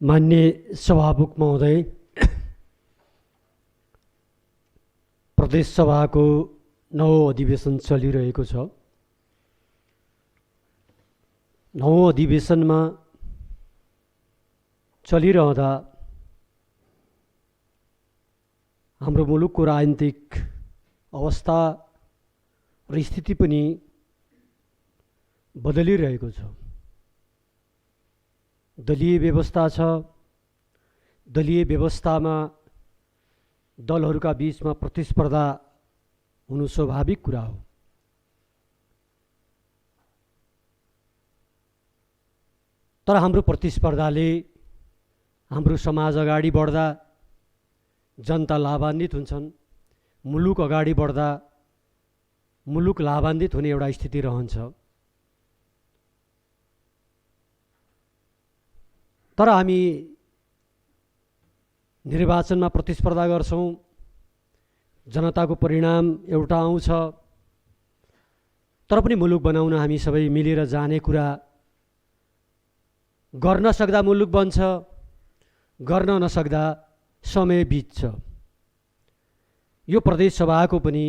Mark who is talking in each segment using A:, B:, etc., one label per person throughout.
A: माननीय सभामुख महोदय, प्रदेश सभाको नवौं अधिवेशन चलिरहेको छ। नवौं अधिवेशनमा चलिरहँदा हाम्रो मुलुकको राजनीतिक अवस्था र स्थिति पनि बदलिरहेको छ। दलीय व्यवस्था छ। दलीय व्यवस्थामा दलहरूका बीचमा प्रतिस्पर्धा हुनु स्वाभाविक कुरा हो। तर हाम्रो प्रतिस्पर्धाले हाम्रो समाज अगाडि बढ्दा जनता लाभान्वित हुन्छन्। मुलुक अगाडि बढ्दा मुलुक लाभान्वित हुने एउटा स्थिति रहन्छ। तर हामी निर्वाचनमा प्रतिस्पर्धा गर्छौं, जनताको परिणाम एउटा आउँछ। तर पनि मुलुक बनाउन हामी सबै मिलेर जाने कुरा, गर्न सक्दा मुलुक बन्छ, गर्न नसक्दा समय बित्छ। यो प्रदेश सभाको पनि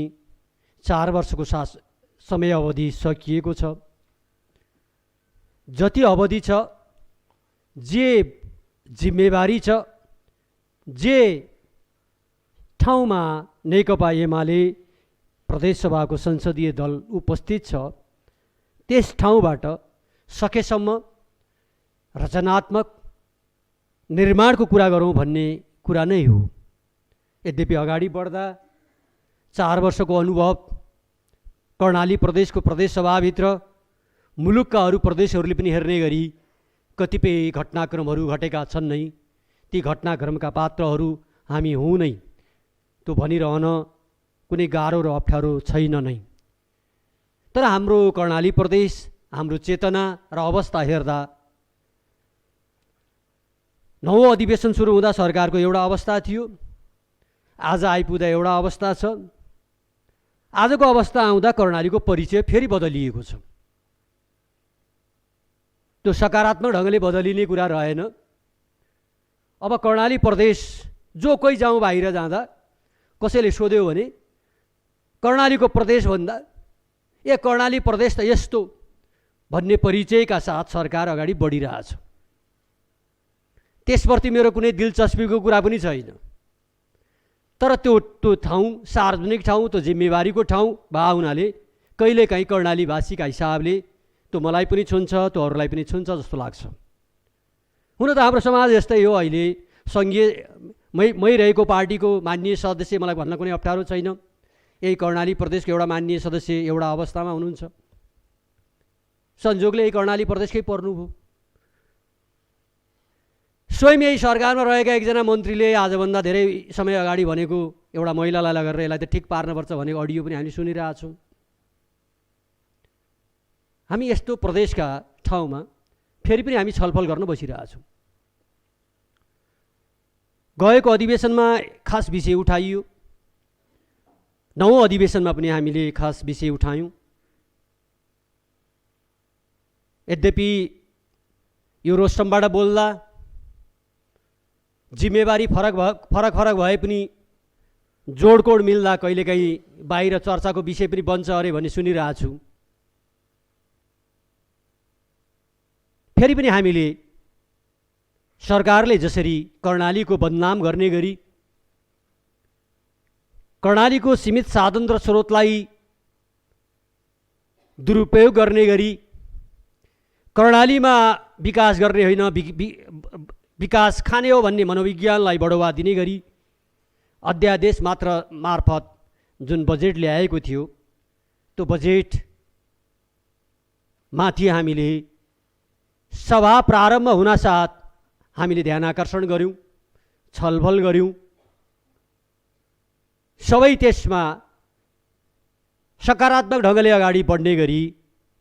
A: 4 वर्षको समय अवधि सकिएको छ। जति अवधि छ, जे जिम्मेवारी छ, जे ठाउँमा नेकपा एमाले प्रदेश सभाको संसदीय दल उपस्थित छ, त्यस ठाउँबाट सकेसम्म रचनात्मक निर्माणको कुरा गरौँ भन्ने कुरा नै हो। यद्यपि अगाडि बढ्दा 4 वर्षको अनुभव कर्णाली प्रदेशको प्रदेश सभाभित्र मुलुकका अरू प्रदेशहरूले पनि हेर्ने गरी कतिपय घटनाक्रमहरू घटेका छन् नै। ती घटनाक्रमका पात्रहरू हामी हौँ नै, त्यो भनिरहन कुनै गाह्रो र अप्ठ्यारो छैन नै। तर हाम्रो कर्णाली प्रदेश, हाम्रो चेतना र अवस्था हेर्दा नवौं अधिवेशन सुरु हुँदा सरकारको एउटा अवस्था थियो, आज आइपुग्दा एउटा अवस्था छ। आजको अवस्था आउँदा कर्णालीको परिचय फेरि बदलिएको छ। त्यो सकारात्मक ढङ्गले बदलिने कुरा रहेन। अब कर्णाली प्रदेश जो कोही जाउँ बाहिर जाँदा कसैले सोध्यो भने कर्णालीको प्रदेश भन्दा ए कर्णाली प्रदेश त यस्तो भन्ने परिचयका साथ सरकार अगाडि बढिरहेछ। त्यसप्रति मेरो कुनै दिलचस्पीको कुरा पनि छैन। तर त्यो ठाउँ सार्वजनिक ठाउँ, त्यो जिम्मेवारीको ठाउँ भए हुनाले कहिलेकाहीँ कर्णालीवासीका हिसाबले त्यो मलाई पनि छुन्छ, त्यो अरूलाई पनि छुन्छ जस्तो लाग्छ। हुन त हाम्रो समाज यस्तै हो। अहिले सङ्घीय मै रहेको पार्टीको माननीय सदस्य, मलाई भन्न कुनै अप्ठ्यारो छैन, यही कर्णाली प्रदेशको एउटा माननीय सदस्य एउटा अवस्थामा हुनुहुन्छ। संजोगले यही कर्णाली प्रदेशकै पर्नुभयो। स्वयं यही सरकारमा रहेका एकजना मन्त्रीले आजभन्दा धेरै समय अगाडि भनेको एउटा महिलालाई लगेर यसलाई त ठिक पार्नुपर्छ भनेको अडियो पनि हामी सुनिरहेछौँ। हामी यस्तो प्रदेशका ठाउँमा फेरि पनि हामी छलफल गर्न बसिरहेछौँ। गएको अधिवेशनमा खास विषय उठाइयो, नवौं अधिवेशनमा पनि हामीले खास विषय उठायौँ। यद्यपि यो रोस्टमबाट बोल्दा जिम्मेवारी फरक भए पनि जोडकोड मिल्दा कहिलेकाहीँ बाहिर चर्चाको विषय पनि बन्छ अरे भन्ने सुनिरहेछु। फेरि पनि हामीले सरकारले जसरी कर्णालीको बदनाम गर्ने गरी, कर्णालीको सीमित साधन र स्रोतलाई दुरुपयोग गर्ने गरी, कर्णालीमा विकास गर्ने होइन विकास खाने हो भन्ने मनोविज्ञानलाई बढावा दिने गरी अध्यादेश मार्फत जुन बजेट ल्याएको थियो, त्यो बजेट माथि हामीले सभा प्रारम्भ हुनासाथ हामीले ध्यान आकर्षण गऱ्यौँ, छलफल गऱ्यौँ। सबै त्यसमा सकारात्मक ढङ्गले अगाडि बढ्ने गरी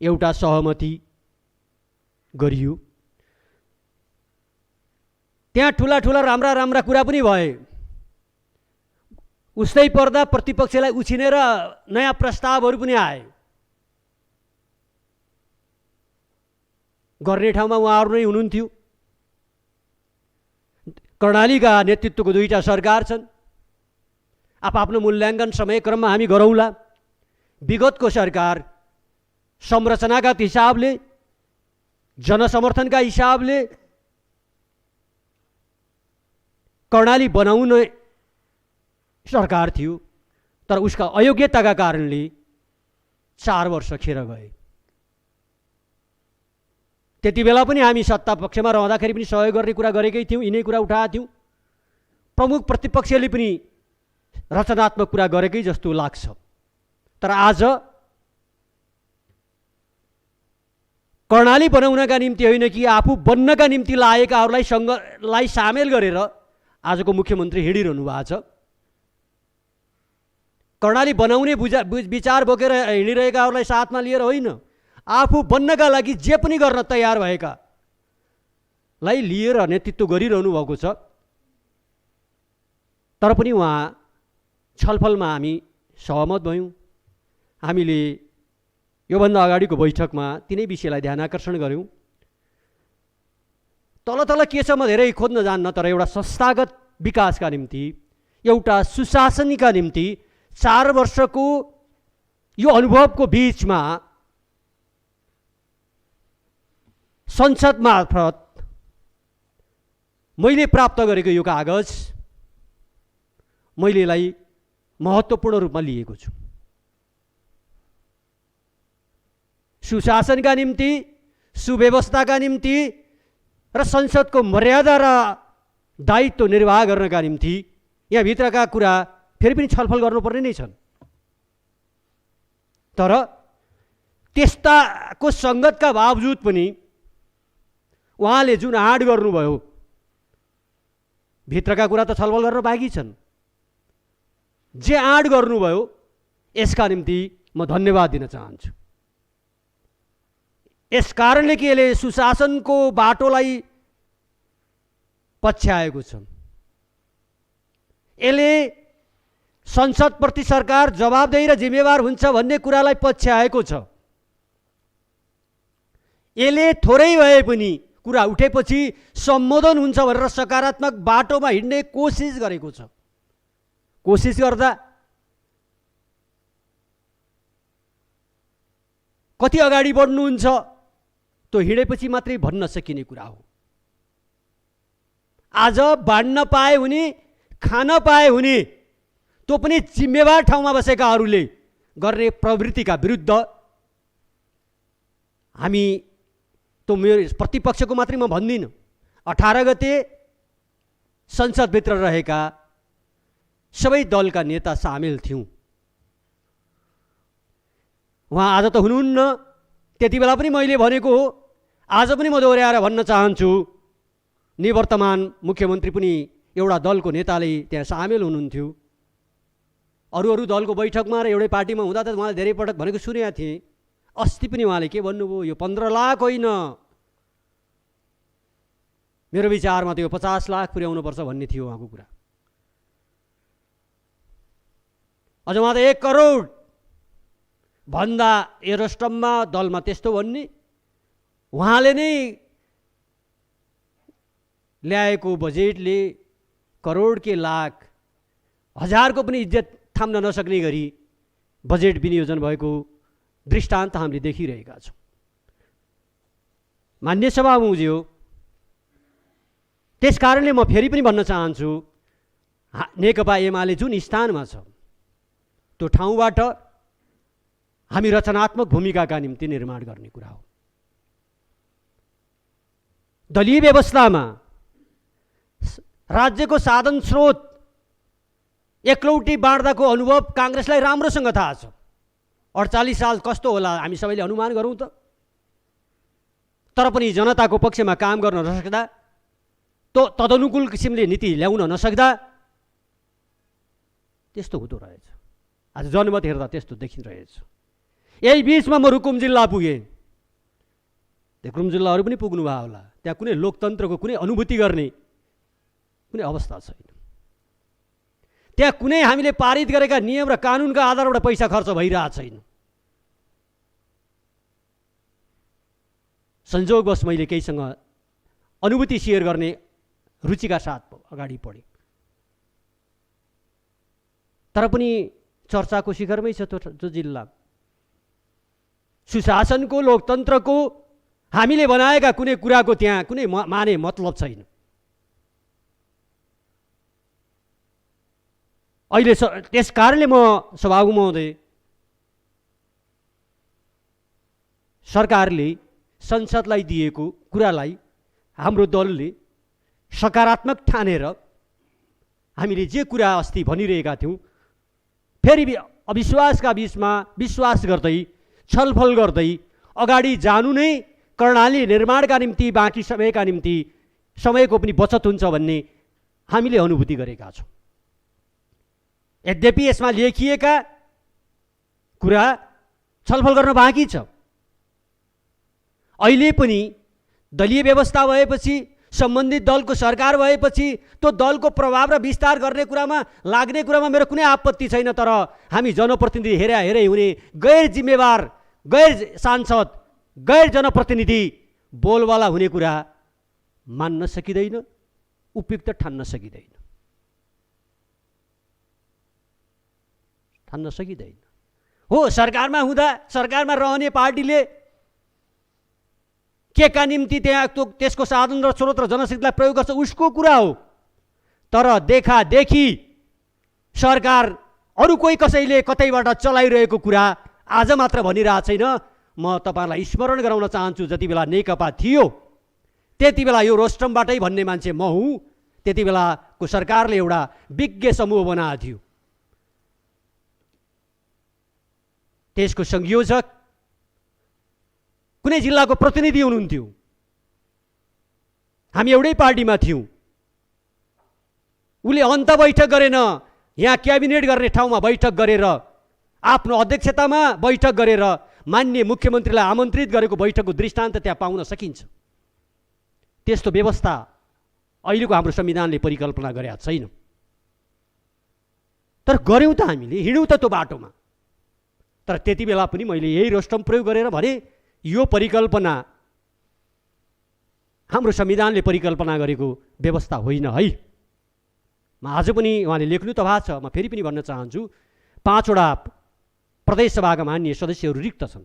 A: एउटा सहमति गरियो। त्यहाँ ठुला राम्रा कुरा पनि भए। उस्तै पर्दा प्रतिपक्षलाई उछिनेर नयाँ प्रस्तावहरू पनि आए। गर्ने ठाउँमा उहाँहरू नै हुनुहुन्थ्यो। कर्णालीका नेतृत्वको दुईटा सरकार छन्। आफ्नो मूल्याङ्कन समयक्रममा हामी गरौँला। विगतको सरकार संरचनाका हिसाबले, जनसमर्थनका हिसाबले कर्णाली बनाउने सरकार थियो, तर उसका अयोग्यताका कारणले 4 वर्ष खेर गए। त्यति बेला पनि हामी सत्ता पक्षमा रहँदाखेरि पनि सहयोग गर्ने कुरा गरेकै थियौँ, यिनै कुरा उठाएका थियौँ। प्रमुख प्रतिपक्षले पनि रचनात्मक कुरा गरेकै जस्तो लाग्छ। तर आज कर्णाली बनाउनका निम्ति होइन कि आफू बन्नका निम्ति लागेकाहरूलाई सामेल गरेर आजको मुख्यमन्त्री हिँडिरहनु भएको छ। कर्णाली बनाउने विचार बोकेर हिँडिरहेकाहरूलाई साथमा लिएर होइन, आफू बन्नका लागि जे पनि गर्न तयार भएकालाई लिएर नेतृत्व गरिरहनु भएको छ। तर पनि उहाँ छलफलमा हामी सहमत भयौँ। हामीले योभन्दा अगाडिको बैठकमा तिनै विषयलाई ध्यान आकर्षण गऱ्यौँ। तल के छ म धेरै खोज्न जान्न, तर एउटा संस्थागत विकासका निम्ति, एउटा सुशासनका निम्ति 4 वर्षको यो अनुभवको बीचमा संसद मार्फत मैले प्राप्त गरेको यो कागज मैले यसलाई महत्त्वपूर्ण रूपमा लिएको छु। सुशासनका निम्ति, सुव्यवस्थाका निम्ति र संसदको मर्यादा र दायित्व निर्वाह गर्नका निम्ति यहाँ भित्रका कुरा फेरि पनि छलफल गर्नुपर्ने नै छन्। तर त्यस्ताको सङ्गतका बावजुद पनि उहाँले जुन आँट गर्नुभयो, भित्रका कुरा त छलफल गर्न बाँकी छन्। जे आँट गर्नुभयो यसका निम्ति म धन्यवाद दिन चाहन्छु। यस कारणले कि यसले सुशासनको बाटोलाई पछ्याएको छ। यसले संसदप्रति सरकार जवाबदेही र जिम्मेवार हुन्छ भन्ने कुरालाई पछ्याएको छ। यसले थोरै भए पनि कुरा उठेपछि सम्बोधन हुन्छ भनेर सकारात्मक बाटोमा हिँड्ने कोसिस गरेको छ। कोसिस गर्दा कति अगाडि बढ्नुहुन्छ त्यो हिँडेपछि मात्रै भन्न सकिने कुरा हो। आज बाँड्न पाए हुने, खान पाए हुने, त्यो पनि जिम्मेवार ठाउँमा बसेकाहरूले गर्ने प्रवृत्तिका विरुद्ध हामी, त्यो मेरो प्रतिपक्षको मात्रै म भन्दिनँ, 18 गते संसदभित्र रहेका सबै दलका नेता सामेल थियौँ। उहाँ आज त हुनुहुन्न, त्यति बेला पनि मैले भनेको हो, आज पनि म दोहोऱ्याएर भन्न चाहन्छु, निवर्तमान मुख्यमन्त्री पनि एउटा दलको नेताले त्यहाँ सामेल हुनुहुन्थ्यो। अरू दलको बैठकमा र एउटै पार्टीमा हुँदा त उहाँले धेरै पटक भनेको सुनेका थिएँ। अस्ति पनि उहाँले के भन्नुभयो, यो 15 लाख होइन, मेरो विचारमा त यो 50 लाख पुर्याउनुपर्छ भन्ने थियो उहाँको कुरा। अझ उहाँ त 1 करोड भन्दा एरोस्टममा दलमा त्यस्तो भन्ने, उहाँले नै ल्याएको बजेटले करोड के लाख, हजारको पनि इज्जत थाम्न नसक्ने गरी बजेट विनियोजन भएको दृष्टान्त हामीले देखिरहेका छौँ। मान्य सभामुज्यू, त्यस कारणले म फेरि पनि भन्न चाहन्छु, नेकपा एमाले जुन स्थानमा छ त्यो ठाउँबाट हामी रचनात्मक भूमिकाका निम्ति निर्माण गर्ने कुरा हो। दलीय व्यवस्थामा राज्यको साधन स्रोत एकलौटी बाँड्दाको अनुभव काङ्ग्रेसलाई राम्रोसँग थाहा छ। 48 साल कस्तो होला हामी सबैले अनुमान गरौँ त। तर पनि जनताको पक्षमा काम गर्न नसक्दा, तदनुकूल किसिमले नीति ल्याउन नसक्दा त्यस्तो हुँदो रहेछ। आज जनमत हेर्दा त्यस्तो देखिरहेछ। यही बिचमा म रुकुम जिल्ला पुगेँ। रुकुम जिल्लाहरू पनि पुग्नु भयो होला। त्यहाँ कुनै लोकतन्त्रको कुनै अनुभूति गर्ने कुनै अवस्था छैन। त्यहाँ कुनै हामीले पारित गरेका नियम र कानुनका आधारबाट पैसा खर्च भइरहेको छैन। संयोगवश मैले केहीसँग अनुभूति सेयर गर्ने रुचिका साथ अगाडि बढ्यो। तर पनि चर्चाको शिखरमै छ त्यो जिल्ला। सुशासनको, लोकतन्त्रको हामीले बनाएका कुनै कुराको त्यहाँ कुनै माने मतलब छैन। अहिले त्यस कारणले म सभामुख महोदय, सरकारले संसदलाई दिएको कुरालाई हाम्रो दलले सकारात्मक ठानेर हामीले जे कुरा अस्ति भनिरहेका थियौँ फेरि अविश्वासका बीचमा विश्वास गर्दै छलफल गर्दै अगाडि जानु नै कर्णाली निर्माणका निम्ति, बाँकी समयका निम्ति समयको पनि बचत हुन्छ भन्ने हामीले अनुभूति गरेका छौँ। यद्यपि यसमा लेखिएका कुरा छलफल गर्न बाँकी छ। अहिले पनि दलीय व्यवस्था भएपछि, सम्बन्धित दलको सरकार भएपछि त्यो दलको प्रभाव र विस्तार गर्ने कुरामा लाग्ने कुरामा मेरो कुनै आपत्ति छैन। तर हामी जनप्रतिनिधि हेरै हुने गैर जिम्मेवार, गैर सांसद, गैर जनप्रतिनिधि बोलवाला हुने कुरा मान्न सकिँदैन, उपयुक्त ठान्न सकिँदैन, ठान्न सकिँदैन। हो, सरकारमा हुँदा सरकारमा रहने पार्टीले के का निम्ति त्यहाँ त्यसको साधन र स्रोत र जनशक्तिलाई प्रयोग गर्छ उसको कुरा हो। तर देखादेखि सरकार अरू कोही कसैले कतैबाट चलाइरहेको कुरा आज मात्र भनिरहेको छैन। म तपाईँलाई स्मरण गराउन चाहन्छु, जति बेला नेकपा थियो त्यति बेला यो रोस्टमबाटै भन्ने मान्छे म हुँ। त्यति बेलाको सरकारले एउटा विज्ञ समूह बनाएको थियो। त्यसको संयोजक कुनै जिल्लाको प्रतिनिधि हुनुहुन्थ्यो। हामी एउटै पार्टीमा थियौँ। उसले अन्त बैठक गरेन, यहाँ क्याबिनेट गर्ने ठाउँमा बैठक गरेर, आफ्नो अध्यक्षतामा बैठक गरेर माननीय मुख्यमन्त्रीलाई आमन्त्रित गरेको बैठकको दृष्टान्त त्यहाँ पाउन सकिन्छ। त्यस्तो व्यवस्था अहिलेको हाम्रो संविधानले परिकल्पना गरेका छैन। तर गऱ्यौँ त, हामीले हिँड्यौँ त त्यो बाटोमा। तर त्यति बेला पनि मैले यही रोस्टम प्रयोग गरेर भने यो परिकल्पना हाम्रो संविधानले परिकल्पना गरेको व्यवस्था होइन है। म आज पनि उहाँले लेख्नु त भएको छ, म फेरि पनि भन्न चाहन्छु, 5 वटा प्रदेश सभाका माननीय सदस्यहरू रिक्त छन्।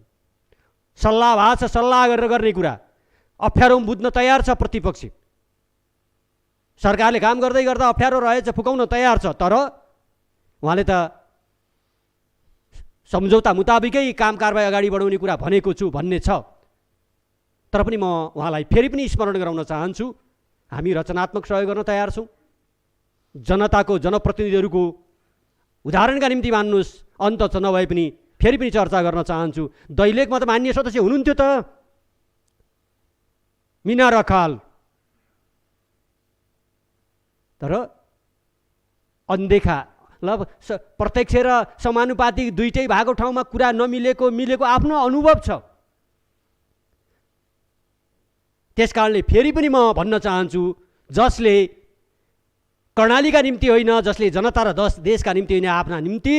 A: सल्लाह भएको छ, सल्लाह गरेर गर्ने कुरा अप्ठ्यारो बुझ्न तयार छ प्रतिपक्ष। सरकारले काम गर्दै गर्दा अप्ठ्यारो रहेछ, फुकाउन तयार छ। तर उहाँले त सम्झौता मुताबिकै काम कारबाही अगाडि बढाउने कुरा भनेको छु भन्ने छ। तर पनि म उहाँलाई फेरि पनि स्मरण गराउन चाहन्छु, हामी रचनात्मक सहयोग गर्न तयार छौँ। जनताको, जनप्रतिनिधिहरूको उदाहरणका निम्ति मान्नुहोस्, अन्त छ नभए पनि फेरि पनि चर्चा गर्न चाहन्छु। दैलेखमा त मान्य सदस्य हुनुहुन्थ्यो त, मिना रखाल। तर अनदेखा, ल प्रत्यक्ष र समानुपातिक दुईटै भएको ठाउँमा कुरा नमिलेको मिलेको आफ्नो अनुभव छ। त्यस कारणले फेरि पनि म भन्न चाहन्छु, जसले कर्णालीका निम्ति होइन, जसले जनता र देशका निम्ति होइन, आफ्ना निम्ति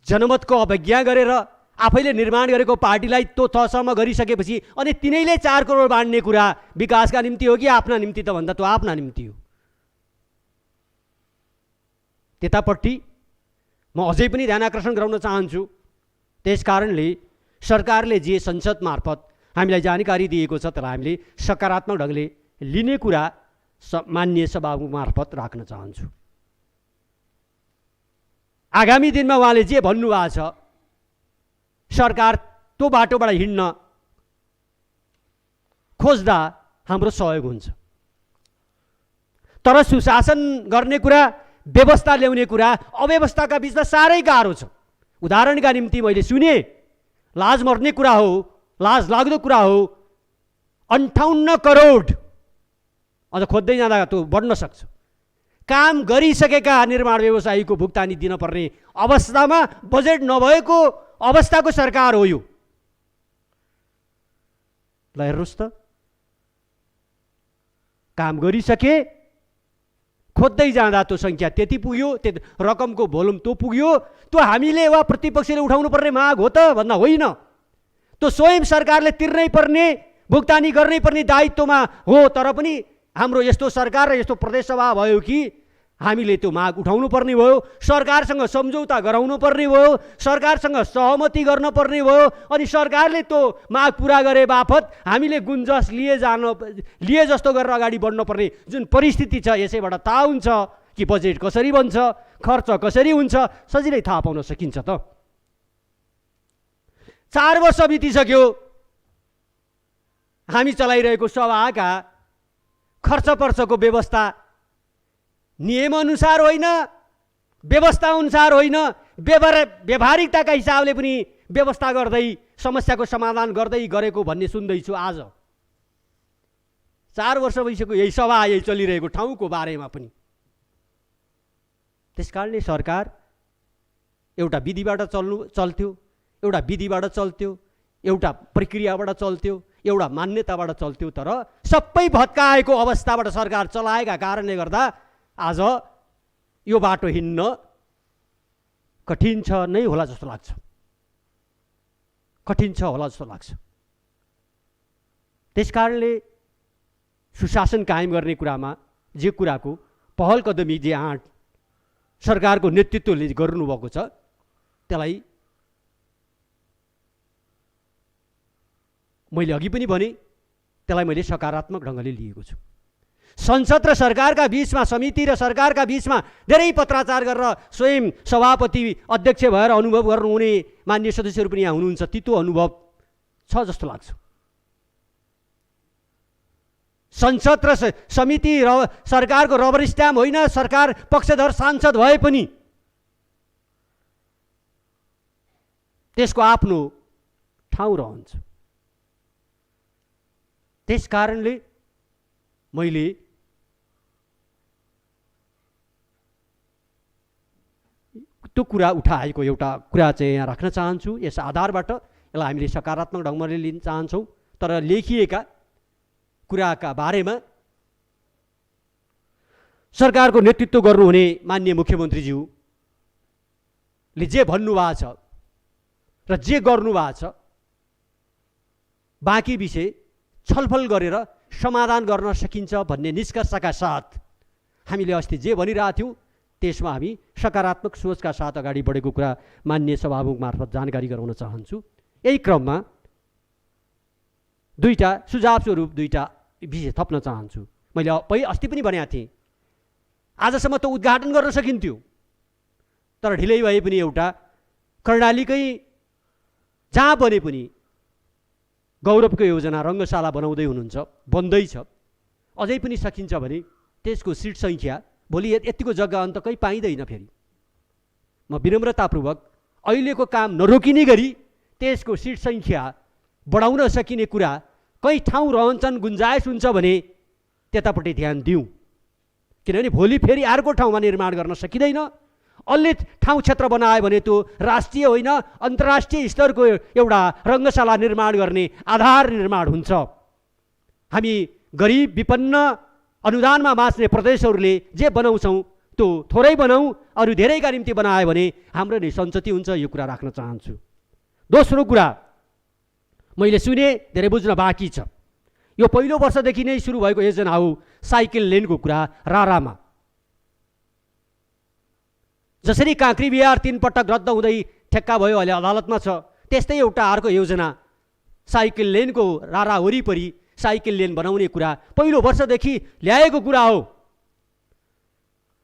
A: जनमतको अवज्ञा गरेर आफैले निर्माण गरेको पार्टीलाई त्यो तहसम्म गरिसकेपछि अनि तिनैले 4 करोड बाँड्ने कुरा विकासका निम्ति हो कि आफ्ना निम्ति, त भन्दा त्यो आफ्ना निम्ति हो। त्यतापट्टि म अझै पनि ध्यान आकर्षण गराउन चाहन्छु। त्यस कारणले सरकारले जे संसद मार्फत हामीलाई जानकारी दिएको छ त्यसलाई हामीले सकारात्मक ढङ्गले लिने कुरा माननीय सभामुख मार्फत राख्न चाहन्छु। आगामी दिनमा उहाँले जे भन्नुभएको छ, सरकार त्यो बाटोबाट हिँड्न खोज्दा हाम्रो सहयोग हुन्छ। तर सुशासन गर्ने कुरा, व्यवस्था ल्याउने कुरा अव्यवस्थाका बिचमा साह्रै गाह्रो छ। उदाहरणका निम्ति मैले सुने, लाज मर्ने कुरा हो, लाज लाग्दो कुरा हो, 58 करोड अझ खोज्दै जाँदा त्यो बढ्न सक्छ। काम गरिसकेका निर्माण व्यवसायीको भुक्तानी दिनपर्ने अवस्थामा बजेट नभएको अवस्थाको सरकार हो यो। ल हेर्नुहोस् त, काम गरिसके, खोज्दै जाँदा त्यो सङ्ख्या त्यति पुग्यो, त्यो रकमको भोल्युम त्यो पुग्यो। त्यो हामीले वा प्रतिपक्षले उठाउनु पर्ने माग हो त भन्दा होइन, त्यो स्वयं सरकारले तिर्नै पर्ने, भुक्तानी गर्नै पर्ने दायित्वमा हो। तर पनि हाम्रो यस्तो सरकार र यस्तो प्रदेशसभा भयो कि हामीले त्यो माग उठाउनु पर्ने भयो, सरकारसँग सम्झौता गराउनु पर्ने भयो, सरकारसँग सहमति गर्न पर्ने भयो, अनि सरकारले त्यो माग पुरा गरे बापत हामीले गुन्जस लिए जस्तो गरेर अगाडि बढ्न पर्ने जुन परिस्थिति छ, यसैबाट थाहा हुन्छ कि बजेट कसरी बन्छ, खर्च कसरी हुन्छ, सजिलै थाहा पाउन सकिन्छ त। 4 वर्ष बितिसक्यो, हामी चलाइरहेको सभाका खर्च पर्चको व्यवस्था नियमअनुसार होइन, व्यवस्था अनुसार होइन, व्यवहारिकताका हिसाबले पनि व्यवस्था गर्दै समस्याको समाधान गर्दै गरेको भन्ने सुन्दैछु। आज 4 वर्ष भइसक्यो यही सभा यही चलिरहेको ठाउँको बारेमा पनि। त्यसकारणले सरकार एउटा विधिबाट चल्थ्यो, एउटा विधिबाट चल्थ्यो, एउटा प्रक्रियाबाट चल्थ्यो, एउटा मान्यताबाट चल्थ्यो, तर सबै भत्काएको अवस्थाबाट सरकार चलाएका कारणले गर्दा आज यो बाटो हिँड्न कठिन छ नै होला जस्तो लाग्छ, कठिन छ होला जस्तो लाग्छ। त्यसकारणले सुशासन कायम गर्ने कुरामा जे कुराको पहल कदमी जे सरकारको नेतृत्वले गर्नुभएको छ, त्यसलाई मैले अघि पनि भने, त्यसलाई मैले सकारात्मक ढङ्गले लिएको छु। संसद र सरकारका बीचमा, समिति र सरकारका बीचमा धेरै पत्राचार गरेर स्वयं सभापति अध्यक्ष भएर अनुभव गर्नुहुने मान्य सदस्यहरू पनि यहाँ हुनुहुन्छ, तितो अनुभव छ जस्तो लाग्छ। संसद र समिति र सरकारको रबर स्ट्याम्प होइन, सरकार पक्षधर सांसद भए पनि त्यसको आफ्नो ठाउँ रहन्छ। त्यस कारणले मैले त्यो कुरा उठाएको एउटा कुरा चाहिँ यहाँ राख्न चाहन्छु। यस आधारबाट यसलाई हामीले सकारात्मक ढङ्गले लिन चाहन्छौँ, तर लेखिएका कुराका बारेमा सरकारको नेतृत्व गर्नुहुने माननीय मुख्यमन्त्रीज्यूले जे भन्नुभएको छ र जे गर्नुभएको छ, बाँकी विषय छलफल गरेर समाधान गर्न सकिन्छ भन्ने निष्कर्षका साथ हामीले अस्ति जे भनिरहेको थियौँ त्यसमा हामी सकारात्मक सोचका साथ अगाडि बढेको कुरा माननीय सभामुख मार्फत जानकारी गराउन चाहन्छु। यही क्रममा दुईटा सुझाव स्वरूप दुईटा विषय थप्न चाहन्छु। मैले अस्ति पनि भनेको थिएँ, आजसम्म त उद्घाटन गर्न सकिन्थ्यो, तर ढिलै भए पनि एउटा कर्णालीकै जहाँ बने पनि गौरवको योजना रङ्गशाला बनाउँदै हुनुहुन्छ, बन्दैछ, अझै पनि सकिन्छ भने त्यसको सिट सङ्ख्या भोलि यतिको जग्गा अन्त कहीँ पाइँदैन। फेरि म विनम्रतापूर्वक अहिलेको काम नरोकिने गरी त्यसको सिट सङ्ख्या बढाउन सकिने कुरा कहीँ ठाउँ रहन्छन्, गुन्जाइस हुन्छ भने त्यतापट्टि ध्यान दिउँ, किनभने भोलि फेरि अर्को ठाउँमा निर्माण गर्न सकिँदैन। अलि ठाउँ क्षेत्र बनायो भने त्यो राष्ट्रिय होइन अन्तर्राष्ट्रिय स्तरको एउटा रङ्गशाला निर्माण गर्ने आधार निर्माण हुन्छ। हामी गरिब विपन्न अनुदानमा बाँच्ने प्रदेशहरूले जे बनाउँछौँ त्यो थोरै बनाऊ, अरू धेरैका निम्ति बनायो भने हाम्रो नै सञ्चति हुन्छ। यो कुरा राख्न चाहन्छु। दोस्रो कुरा मैले सुने, धेरै बुझ्न बाँकी छ। यो पहिलो वर्षदेखि नै सुरु भएको योजना हो साइकल लेनको कुरा रारामा। जसरी काँक्री बिहार 3 पटक रद्द हुँदै ठेक्का भयो, अहिले अदालतमा छ, त्यस्तै एउटा अर्को योजना साइकल लेनको रारा वरिपरि साइकल लेन बनाउने कुरा पहिलो वर्षदेखि ल्याएको कुरा हो।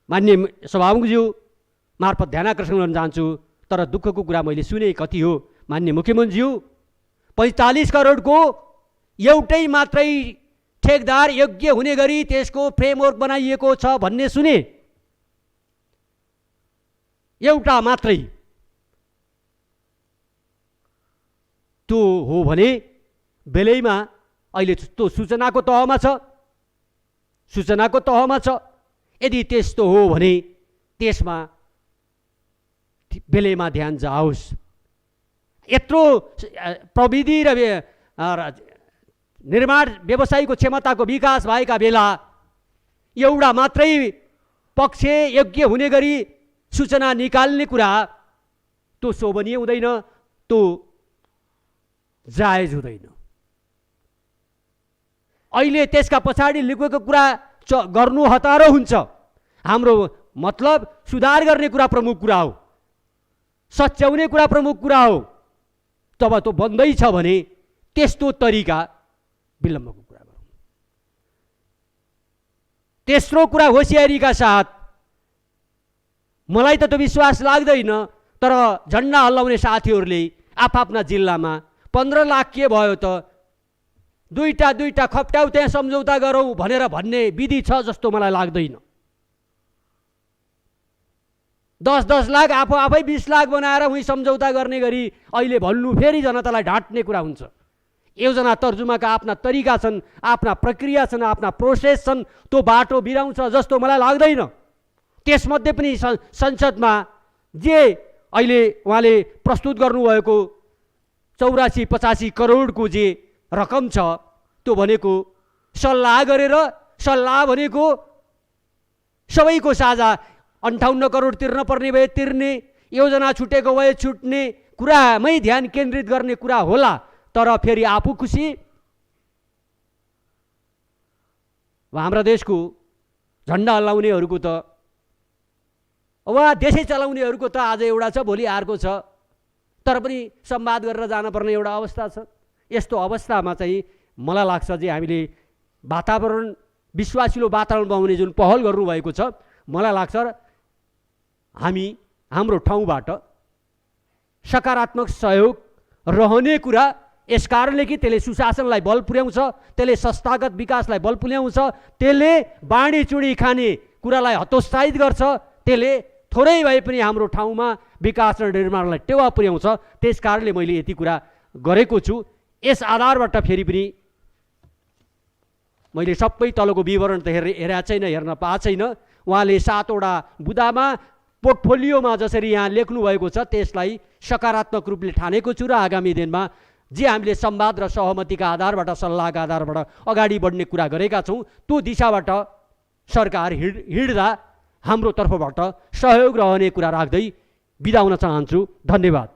A: मान्य सभामुखज्यू मार्फत ध्यानाकर्षण गर्न चाहन्छु, तर दुःखको कुरा मैले सुने कति हो। मान्य मुख्यमन्त्रीज्यू 45 करोडको एउटै मात्रै ठेकदार योग्य हुने गरी त्यसको फ्रेमवर्क बनाइएको छ भन्ने सुने। एउटा मात्रै त्यो हो भने बेलैमा अहिले त्यो सूचनाको तहमा छ। यदि त्यस्तो हो भने त्यसमा बेलैमा ध्यान जाओस्। यत्रो प्रविधि र निर्माण व्यवसायको क्षमताको विकास भएका बेला एउटा मात्रै पक्ष योग्य हुने गरी सूचना निकाल्ने कुरा त्यो शोभनीय हुँदैन, त्यो जायज हुँदैन। अहिले त्यसका पछाडि लुकेको कुरा गर्नु हतारो हुन्छ। हाम्रो मतलब सुधार गर्ने कुरा प्रमुख कुरा हो, सच्याउने कुरा प्रमुख कुरा हो। तब त्यो बन्दैछ भने त्यस्तो तरिका विलम्बको कुरा गरौँ। तेस्रो कुरा होसियारीका साथ, मलाई त त्यो विश्वास लाग्दैन, तर झन्डा हल्लाउने साथीहरूले आफ्ना जिल्लामा 15 लाख के भयो त दुईटा खप्ट्याउ त्यहाँ सम्झौता गरौँ भनेर भन्ने विधि छ जस्तो मलाई लाग्दैन। 10-10 लाख आफै 20 लाख बनाएर उही सम्झौता गर्ने गरी अहिले भन्नु फेरि जनतालाई ढाँट्ने कुरा हुन्छ। योजना तर्जुमाका आफ्ना तरिका छन्, आफ्ना प्रक्रिया छन्, आफ्ना प्रोसेस छन्, त्यो बाटो बिराउँछ जस्तो मलाई लाग्दैन। त्यसमध्ये पनि संसदमा जे अहिले उहाँले प्रस्तुत गर्नुभएको 84-85 करोडको जे रकम छ त्यो भनेको सल्लाह गरेर, सल्लाह भनेको सबैको साझा 58 करोड तिर्न पर्ने भए तिर्ने, योजना छुटेको भए छुट्ने कुरामै ध्यान केन्द्रित गर्ने कुरा होला। तर फेरि आफू खुसी, हाम्रा देशको झन्डा हल्लाउनेहरूको त वा देशै चलाउनेहरूको त आज एउटा छ भोलि अर्को छ, तर पनि संवाद गरेर जानुपर्ने एउटा अवस्था छ। यस्तो अवस्थामा चाहिँ मलाई लाग्छ जे हामीले वातावरण विश्वासिलो वातावरण बनाउने जुन पहल गर्नुभएको छ, मलाई लाग्छ हामी हाम्रो ठाउँबाट सकारात्मक सहयोग रहने कुरा, यसकारणले कि त्यसले सुशासनलाई बल पुर्याउँछ, त्यसले संस्थागत विकासलाई बल पुर्याउँछ, त्यसले बाँडीचुँडी खाने कुरालाई हतोत्साहित गर्छ, त्यसले थोरै भए पनि हाम्रो ठाउँमा विकास र निर्माणलाई टेवा पुर्याउँछ। त्यसकारणले मैले यति कुरा गरेको छु। यस आधारबाट फेरि पनि मैले सबै तलको विवरण त हेर्न पाएको छैन। उहाँले 7 वटा बुदामा पोर्टफोलियोमा जसरी यहाँ लेख्नु भएको छ त्यसलाई सकारात्मक रूपले ठानेको छु र आगामी दिनमा जे हामीले संवाद र सहमतिका आधारबाट, सल्लाहका आधारबाट अगाडि बढ्ने कुरा गरेका छौँ, त्यो दिशाबाट सरकार हिँड्दा हाम्रो तर्फबाट सहयोग रहने कुरा राख्दै बिदा हुन चाहन्छु। धन्यवाद।